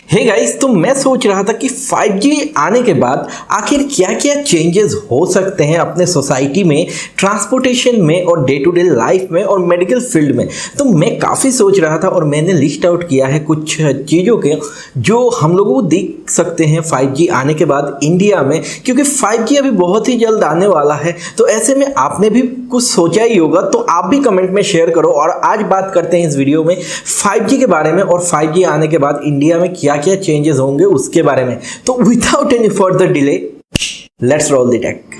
Hey guys, तो मैं सोच रहा था कि 5G आने के बाद आखिर क्या क्या चेंजेस हो सकते हैं अपने सोसाइटी में, ट्रांसपोर्टेशन में और डे टू डे लाइफ में और मेडिकल फील्ड में। तो मैं काफ़ी सोच रहा था और मैंने लिस्ट आउट किया है कुछ चीज़ों के जो हम लोगों को देख सकते हैं 5G आने के बाद इंडिया में, क्योंकि 5G अभी बहुत ही जल्द आने वाला है। तो ऐसे में आपने भी कुछ सोचा ही होगा, तो आप भी कमेंट में शेयर करो। और आज बात करते हैं इस वीडियो में 5G के बारे में और 5G आने के बाद इंडिया में क्या क्या चेंजेस होंगे उसके बारे में। तो without any further delay, let's roll the take.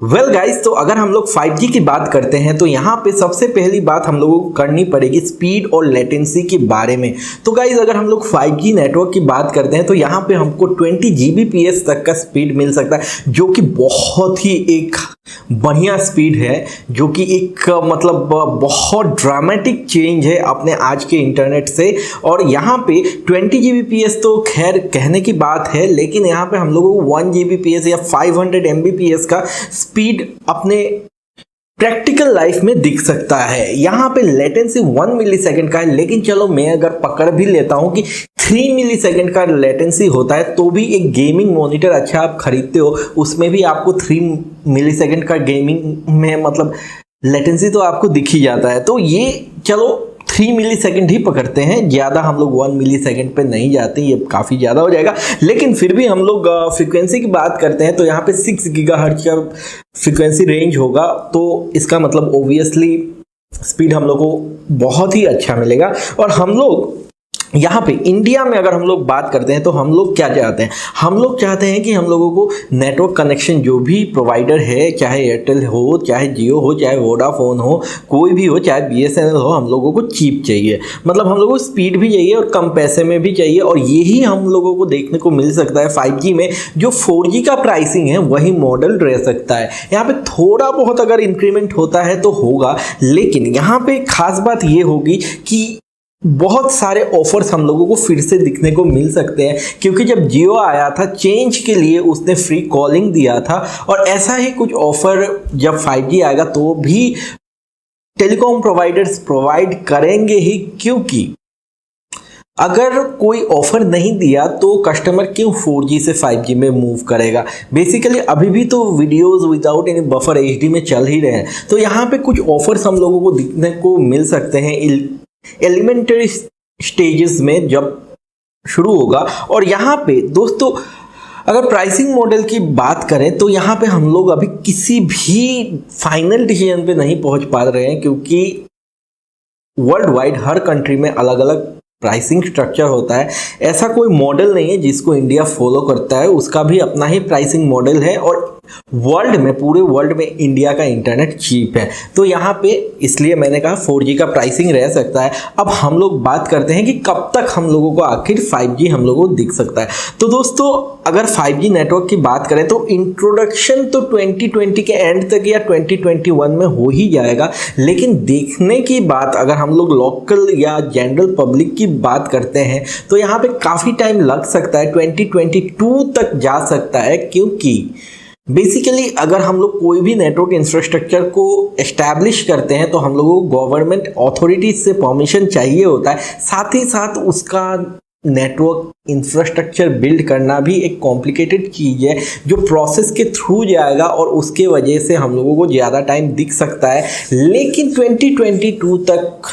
Well guys, तो अगर हम लोग 5G की बात करते हैं तो यहाँ पे सबसे पहली बात हम लोगों को करनी पड़ेगी स्पीड और लेटेंसी के बारे में। तो गाइस, अगर हम लोग 5G नेटवर्क की बात करते हैं तो यहाँ पे हमको 20 Gbps तक का स्पीड मिल सकता है, जो कि बहुत ही एक बढ़िया स्पीड है, जो कि एक मतलब बहुत ड्रामेटिक चेंज है अपने आज के इंटरनेट से। और यहाँ पे 20 Gbps तो खैर कहने की बात है, लेकिन यहाँ पे हम लोगों को 1 Gbps या 500 Mbps का स्पीड अपने प्रैक्टिकल लाइफ में दिख सकता है। यहाँ पे लेटेंसी 1 मिलीसेकंड का है, लेकिन चलो मैं अगर पकड़ भी लेता हूँ कि 3 मिलीसेकंड का लेटेंसी होता है, तो भी एक गेमिंग मॉनिटर अच्छा आप खरीदते हो, उसमें भी आपको 3 मिलीसेकंड का गेमिंग में मतलब लेटेंसी तो आपको दिख ही जाता है। तो ये चलो 3 मिलीसेकंड ही पकड़ते हैं, ज़्यादा हम लोग 1 मिलीसेकंड पे नहीं जाते, ये काफ़ी ज़्यादा हो जाएगा। लेकिन फिर भी हम लोग फ्रीक्वेंसी की बात करते हैं तो यहाँ पे 6 गीगाहर्ट्ज का फ्रीक्वेंसी रेंज होगा, तो इसका मतलब ओबियसली स्पीड हम लोग को बहुत ही अच्छा मिलेगा। और हम लोग यहाँ पे इंडिया में अगर हम लोग बात करते हैं तो हम लोग क्या चाहते हैं, हम लोग चाहते हैं कि हम लोगों को नेटवर्क कनेक्शन जो भी प्रोवाइडर है, चाहे एयरटेल हो, चाहे जियो हो, चाहे वोडाफोन हो, कोई भी हो, चाहे BSNL हो, हम लोगों को चीप चाहिए। मतलब हम लोगों को स्पीड भी चाहिए और कम पैसे में भी चाहिए। और यही हम लोगों को देखने को मिल सकता है 5G में। जो 4G का प्राइसिंग है वही मॉडल रह सकता है। यहाँ पे थोड़ा बहुत अगर इंक्रीमेंट होता है तो होगा, लेकिन यहाँ पे खास बात ये होगी कि बहुत सारे ऑफर्स हम लोगों को फिर से दिखने को मिल सकते हैं, क्योंकि जब जियो आया था चेंज के लिए उसने फ्री कॉलिंग दिया था। और ऐसा ही कुछ ऑफर जब 5G आएगा तो भी टेलीकॉम प्रोवाइडर्स प्रोवाइड करेंगे ही, क्योंकि अगर कोई ऑफर नहीं दिया तो कस्टमर क्यों 4G से 5G में मूव करेगा। बेसिकली अभी भी तो videos without any buffer HD में चल ही रहे हैं। तो यहाँ पे कुछ ऑफर्स हम लोगों को दिखने को मिल सकते हैं एलिमेंटरी स्टेजेस में जब शुरू होगा। और यहाँ पे दोस्तों अगर प्राइसिंग मॉडल की बात करें तो यहाँ पे हम लोग अभी किसी भी फाइनल डिसीजन पे नहीं पहुंच पा रहे हैं, क्योंकि वर्ल्ड वाइड हर कंट्री में अलग अलग प्राइसिंग स्ट्रक्चर होता है। ऐसा कोई मॉडल नहीं है जिसको इंडिया फॉलो करता है, उसका भी अपना ही प्राइसिंग मॉडल है। और वर्ल्ड में, पूरे वर्ल्ड में इंडिया का इंटरनेट चीप है, तो यहाँ पे इसलिए मैंने कहा 4G का प्राइसिंग रह सकता है। अब हम लोग बात करते हैं कि कब तक हम लोगों को आखिर 5G हम लोगों को दिख सकता है। तो दोस्तों अगर 5G नेटवर्क की बात करें तो इंट्रोडक्शन तो 2020 के एंड तक या 2021 में हो ही जाएगा, लेकिन देखने की बात अगर हम लोग लोकल या जनरल पब्लिक की बात करते हैं तो यहाँ पे काफ़ी टाइम लग सकता है, 2022 तक जा सकता है। क्योंकि बेसिकली अगर हम लोग कोई भी नेटवर्क इंफ्रास्ट्रक्चर को एस्टैब्लिश करते हैं तो हम लोगों को गवर्नमेंट अथॉरिटीज से परमिशन चाहिए होता है। साथ ही साथ उसका नेटवर्क इंफ्रास्ट्रक्चर बिल्ड करना भी एक कॉम्प्लिकेटेड चीज़ है, जो प्रोसेस के थ्रू जाएगा और उसके वजह से हम लोगों को ज़्यादा टाइम दिख सकता है। लेकिन 2022 तक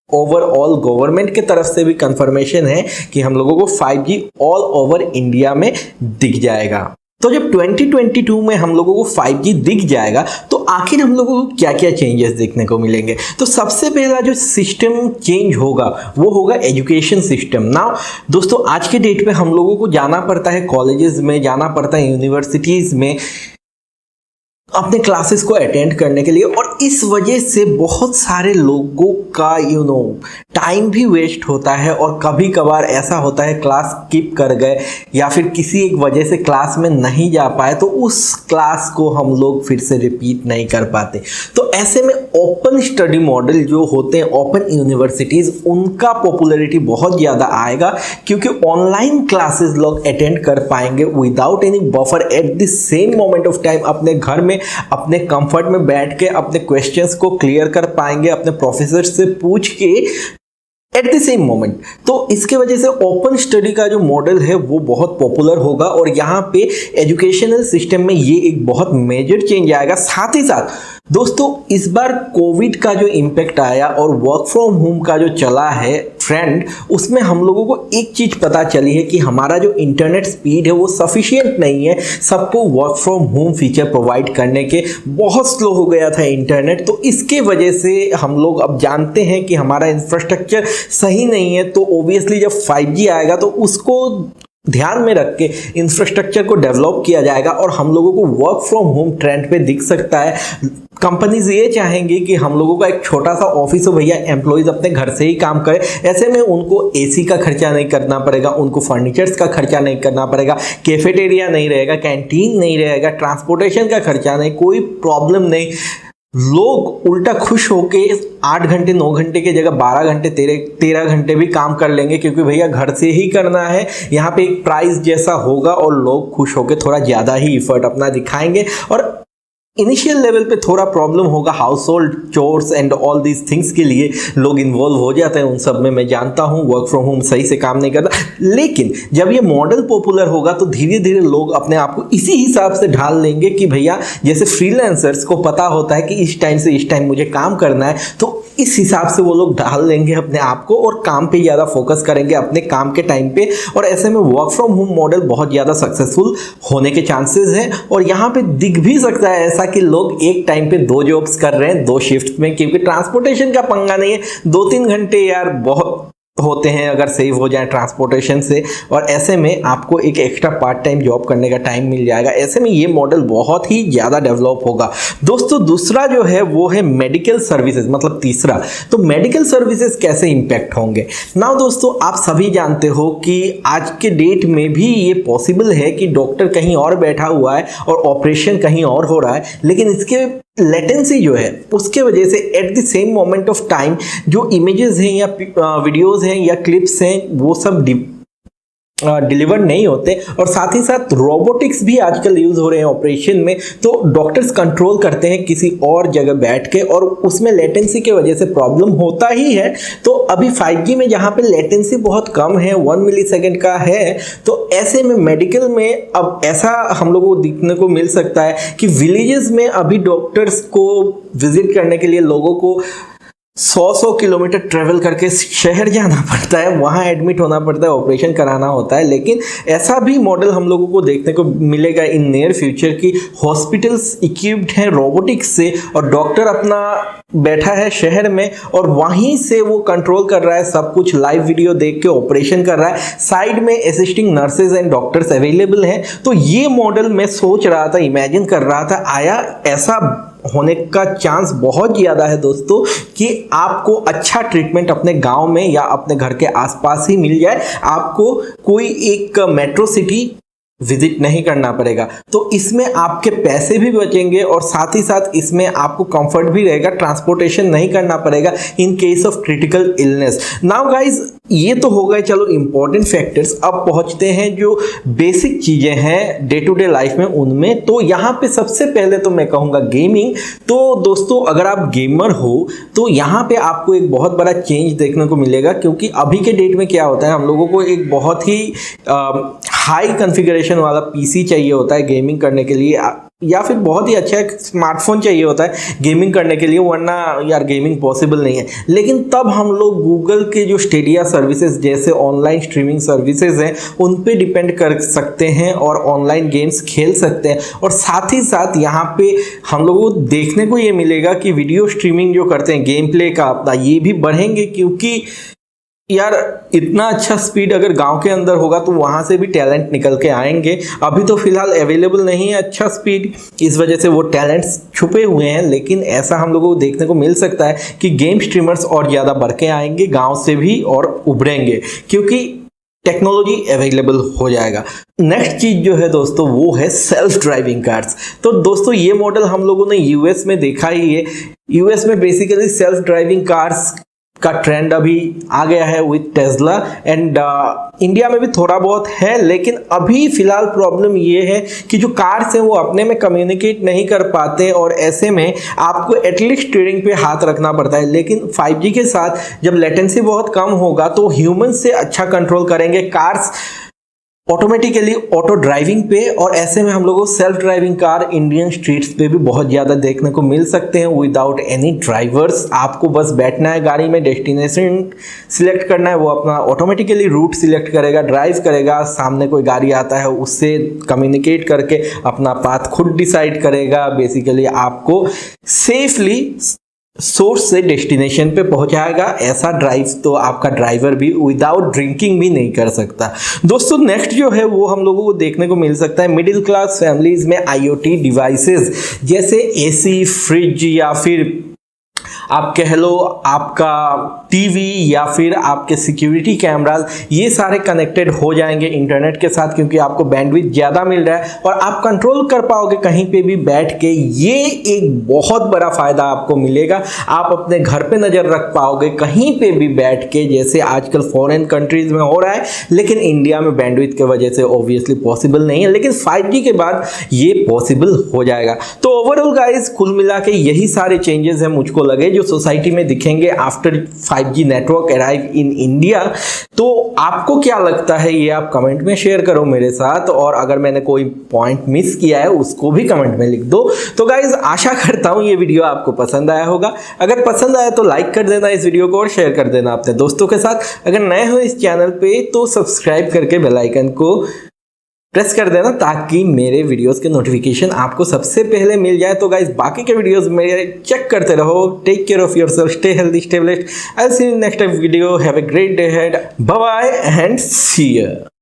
ओवरऑल गवर्नमेंट के तरफ से भी कंफर्मेशन है कि हम लोगों को 5G ऑल ओवर इंडिया में दिख जाएगा। तो जब 2022 में हम लोगों को 5G दिख जाएगा तो आखिर हम लोगों को क्या क्या चेंजेस देखने को मिलेंगे। तो सबसे पहला जो सिस्टम चेंज होगा वो होगा एजुकेशन सिस्टम। नाउ दोस्तों आज के डेट पे हम लोगों को जाना पड़ता है कॉलेजेस में, जाना पड़ता है यूनिवर्सिटीज़ में अपने क्लासेस को अटेंड करने के लिए, और इस वजह से बहुत सारे लोगों का टाइम भी वेस्ट होता है। और कभी कभार ऐसा होता है क्लास स्किप कर गए या फिर किसी एक वजह से क्लास में नहीं जा पाए, तो उस क्लास को हम लोग फिर से रिपीट नहीं कर पाते। तो ऐसे में ओपन स्टडी मॉडल जो होते हैं, ओपन यूनिवर्सिटीज़, उनका पॉपुलैरिटी बहुत ज़्यादा आएगा, क्योंकि ऑनलाइन क्लासेस लोग अटेंड कर पाएंगे without any buffer at the same moment of time, अपने घर में अपने कंफर्ट में बैठ के अपने क्वेश्चंस को क्लियर कर पाएंगे, अपने प्रोफेसर से पूछ के एट द सेम मोमेंट। तो इसके वजह से ओपन स्टडी का जो मॉडल है वो बहुत पॉपुलर होगा और यहाँ पे एजुकेशनल सिस्टम में ये एक बहुत मेजर चेंज आएगा। साथ ही साथ दोस्तों, इस बार कोविड का जो इम्पैक्ट आया और वर्क फ्रॉम होम का जो चला है ट्रेंड, उसमें हम लोगों को एक चीज़ पता चली है कि हमारा जो इंटरनेट स्पीड है वो सफिशिएंट नहीं है सबको work from home feature provide करने के। बहुत स्लो हो गया था इंटरनेट, तो इसके वजह से हम लोग अब जानते हैं कि हमारा इंफ्रास्ट्रक्चर सही नहीं है। तो ओबियसली जब 5G आएगा तो उसको ध्यान में रख के इंफ्रास्ट्रक्चर को डेवलप किया जाएगा और हम लोगों को वर्क फ्रॉम होम ट्रेंड पे दिख सकता है। कंपनीज ये चाहेंगे कि हम लोगों का एक छोटा सा ऑफिस हो भैया, एम्प्लॉयज अपने घर से ही काम करें। ऐसे में उनको एसी का खर्चा नहीं करना पड़ेगा, उनको फर्नीचर्स का खर्चा नहीं करना पड़ेगा, कैफेटेरिया नहीं रहेगा, कैंटीन नहीं रहेगा, ट्रांसपोर्टेशन का खर्चा नहीं, कोई प्रॉब्लम नहीं। लोग उल्टा खुश होके 8 घंटे 9 घंटे की जगह 12 घंटे 13 घंटे भी काम कर लेंगे, क्योंकि भैया घर से ही करना है। यहाँ पे एक प्राइस जैसा होगा और लोग खुश होके थोड़ा ज़्यादा ही इफर्ट अपना दिखाएंगे। और इनिशियल लेवल पे थोड़ा प्रॉब्लम होगा, house hold chores and all these things के लिए लोग इन्वॉल्व हो जाते हैं उन सब में। मैं जानता हूँ वर्क फ्रॉम होम सही से काम नहीं करता, लेकिन जब ये मॉडल पॉपुलर होगा तो धीरे धीरे लोग अपने आप को इसी हिसाब से ढाल लेंगे कि भैया जैसे फ्रीलांसर्स को पता होता है कि इस टाइम से इस टाइम मुझे काम करना है, तो इस हिसाब से वो लोग ढाल लेंगे अपने आप को और काम पे ज़्यादा फोकस करेंगे अपने काम के टाइम पे। और ऐसे में वर्क फ्रॉम होम मॉडल बहुत ज़्यादा सक्सेसफुल होने के चांसेस हैं। और यहाँ पे दिख भी सकता है ऐसा कि लोग एक टाइम पे 2 जॉब्स कर रहे हैं 2 शिफ्ट में, क्योंकि ट्रांसपोर्टेशन का पंगा नहीं है। 2-3 घंटे यार बहुत होते हैं अगर सेव हो जाए ट्रांसपोर्टेशन से, और ऐसे में आपको एक एक्स्ट्रा पार्ट टाइम जॉब करने का टाइम मिल जाएगा। ऐसे में ये मॉडल बहुत ही ज़्यादा डेवलप होगा। दोस्तों, दूसरा जो है वो है मेडिकल सर्विसेज, मतलब तीसरा। तो मेडिकल सर्विसेज कैसे इम्पैक्ट होंगे? नाउ दोस्तों, आप सभी जानते हो कि आज के डेट में भी ये पॉसिबल है कि डॉक्टर कहीं और बैठा हुआ है और ऑपरेशन कहीं और हो रहा है, लेकिन इसके लेटेंसी जो है उसके वजह से at the same moment of time जो इमेजेस हैं या वीडियोस हैं या क्लिप्स हैं वो सब डिलीवर नहीं होते। और साथ ही साथ रोबोटिक्स भी आजकल यूज हो रहे हैं ऑपरेशन में, तो डॉक्टर्स कंट्रोल करते हैं किसी और जगह बैठ के, और उसमें लेटेंसी के वजह से प्रॉब्लम होता ही है। तो अभी 5G में जहाँ पे लेटेंसी बहुत कम है, 1 मिलीसेकंड का है, तो ऐसे में मेडिकल में अब ऐसा हम लोगों को देखने को मिल सकता है कि विलेजेस में अभी डॉक्टर्स को विजिट करने के लिए लोगों को 100 किलोमीटर ट्रेवल करके शहर जाना पड़ता है, वहाँ एडमिट होना पड़ता है, ऑपरेशन कराना होता है। लेकिन ऐसा भी मॉडल हम लोगों को देखने को मिलेगा इन नियर फ्यूचर की हॉस्पिटल्स इक्विप्ड हैं रोबोटिक्स से, और डॉक्टर अपना बैठा है शहर में और वहीं से वो कंट्रोल कर रहा है सब कुछ, लाइव वीडियो देख के ऑपरेशन कर रहा है। साइड में assisting nurses and doctors available हैं। तो ये मॉडल मैं सोच रहा था, इमेजिन कर रहा था, आया ऐसा होने का चांस बहुत ज़्यादा है दोस्तों कि आपको अच्छा ट्रीटमेंट अपने गांव में या अपने घर के आसपास ही मिल जाए, आपको कोई एक मेट्रो सिटी विजिट नहीं करना पड़ेगा। तो इसमें आपके पैसे भी बचेंगे और साथ ही साथ इसमें आपको कंफर्ट भी रहेगा, ट्रांसपोर्टेशन नहीं करना पड़ेगा in case of critical illness. Now guys, ये तो हो गए चलो इंपॉर्टेंट फैक्टर्स। अब पहुंचते हैं जो बेसिक चीज़ें हैं डे टू डे लाइफ में उनमें। तो यहाँ पे सबसे पहले तो मैं कहूँगा गेमिंग। तो दोस्तों, अगर आप गेमर हो तो यहाँ पे आपको एक बहुत बड़ा चेंज देखने को मिलेगा, क्योंकि अभी के डेट में क्या होता है, हम लोगों को एक बहुत ही हाई कॉन्फ़िगरेशन वाला पीसी चाहिए होता है गेमिंग करने के लिए, या फिर बहुत ही अच्छा एक स्मार्टफोन चाहिए होता है गेमिंग करने के लिए, वरना यार गेमिंग पॉसिबल नहीं है। लेकिन तब हम लोग गूगल के जो स्टेडिया सर्विसेज जैसे ऑनलाइन स्ट्रीमिंग सर्विसेज हैं उन पे डिपेंड कर सकते हैं और ऑनलाइन गेम्स खेल सकते हैं। और साथ ही साथ यहाँ पे हम लोगों को देखने को ये मिलेगा कि वीडियो स्ट्रीमिंग जो करते हैं गेम प्ले का अपना, ये भी बढ़ेंगे, क्योंकि यार इतना अच्छा स्पीड अगर गांव के अंदर होगा तो वहाँ से भी टैलेंट निकल के आएंगे। अभी तो फिलहाल अवेलेबल नहीं है अच्छा स्पीड, इस वजह से वो टैलेंट्स छुपे हुए हैं। लेकिन ऐसा हम लोगों को देखने को मिल सकता है कि गेम स्ट्रीमर्स और ज़्यादा बढ़ के आएंगे गांव से भी और उभरेंगे, क्योंकि टेक्नोलॉजी अवेलेबल हो जाएगा। नेक्स्ट चीज जो है दोस्तों वो है सेल्फ ड्राइविंग कार्स। तो दोस्तों ये मॉडल हम लोगों ने यूएस में देखा ही है। यूएस में बेसिकली सेल्फ ड्राइविंग कार्स का ट्रेंड अभी आ गया है विद टेस्ला एंड इंडिया में भी थोड़ा बहुत है, लेकिन अभी फिलहाल प्रॉब्लम ये है कि जो कार्स हैं वो अपने में कम्युनिकेट नहीं कर पाते और ऐसे में आपको एटलीस्ट स्टीयरिंग पे हाथ रखना पड़ता है। लेकिन 5G के साथ जब लेटेंसी बहुत कम होगा तो ह्यूमन से अच्छा कंट्रोल करेंगे कार्स ऑटोमेटिकली ऑटो ड्राइविंग पे, और ऐसे में हम लोगों को self driving car Indian streets पे भी बहुत ज़्यादा देखने को मिल सकते हैं विदाउट एनी ड्राइवर्स। आपको बस बैठना है गाड़ी में, डेस्टिनेशन सिलेक्ट करना है, वो अपना ऑटोमेटिकली रूट सिलेक्ट करेगा, ड्राइव करेगा, सामने कोई गाड़ी आता है उससे कम्युनिकेट करके अपना पाथ खुद डिसाइड करेगा। बेसिकली आपको सेफली सोर्स से डेस्टिनेशन पे पहुंचाएगा। ऐसा ड्राइव तो आपका ड्राइवर भी विदाउट ड्रिंकिंग भी नहीं कर सकता। दोस्तों नेक्स्ट जो है वो हम लोगों को देखने को मिल सकता है मिडिल क्लास फैमिलीज में IoT डिवाइसेस जैसे AC, फ्रिज या फिर आप कह लो आपका टीवी या फिर आपके सिक्योरिटी कैमराज, ये सारे कनेक्टेड हो जाएंगे इंटरनेट के साथ, क्योंकि आपको बैंडविड्थ ज़्यादा मिल रहा है और आप कंट्रोल कर पाओगे कहीं पे भी बैठ के। ये एक बहुत बड़ा फ़ायदा आपको मिलेगा। आप अपने घर पे नज़र रख पाओगे कहीं पे भी बैठ के, जैसे आजकल फॉरेन कंट्रीज़ में हो रहा है, लेकिन इंडिया में बैंडविड्थ की वजह से ऑब्वियसली पॉसिबल नहीं है, लेकिन 5G के बाद ये पॉसिबल हो जाएगा। तो ओवरऑल गाइज कुल मिला के यही सारे चेंजेस हैं मुझको लगे जो सोसाइटी में दिखेंगे after 5G network arrive in India. तो आपको क्या लगता है ये आप कमेंट में शेयर करो मेरे साथ, और अगर मैंने कोई पॉइंट मिस किया है उसको भी कमेंट में लिख दो। तो गाइज आशा करता हूं ये वीडियो आपको पसंद आया होगा। अगर पसंद आया तो लाइक कर देना इस वीडियो को और शेयर कर देना अपने दोस्तों के साथ। अगर नए हो इस चैनल पे तो सब्सक्राइब करके बेल आइकन को प्रेस कर देना ताकि मेरे वीडियोस के नोटिफिकेशन आपको सबसे पहले मिल जाए। तो गाइज बाकी के वीडियोस मेरे चेक करते रहो। Take care of yourself, stay healthy, stay blessed. I will see you in next video. Have a great day ahead. Bye bye and see you.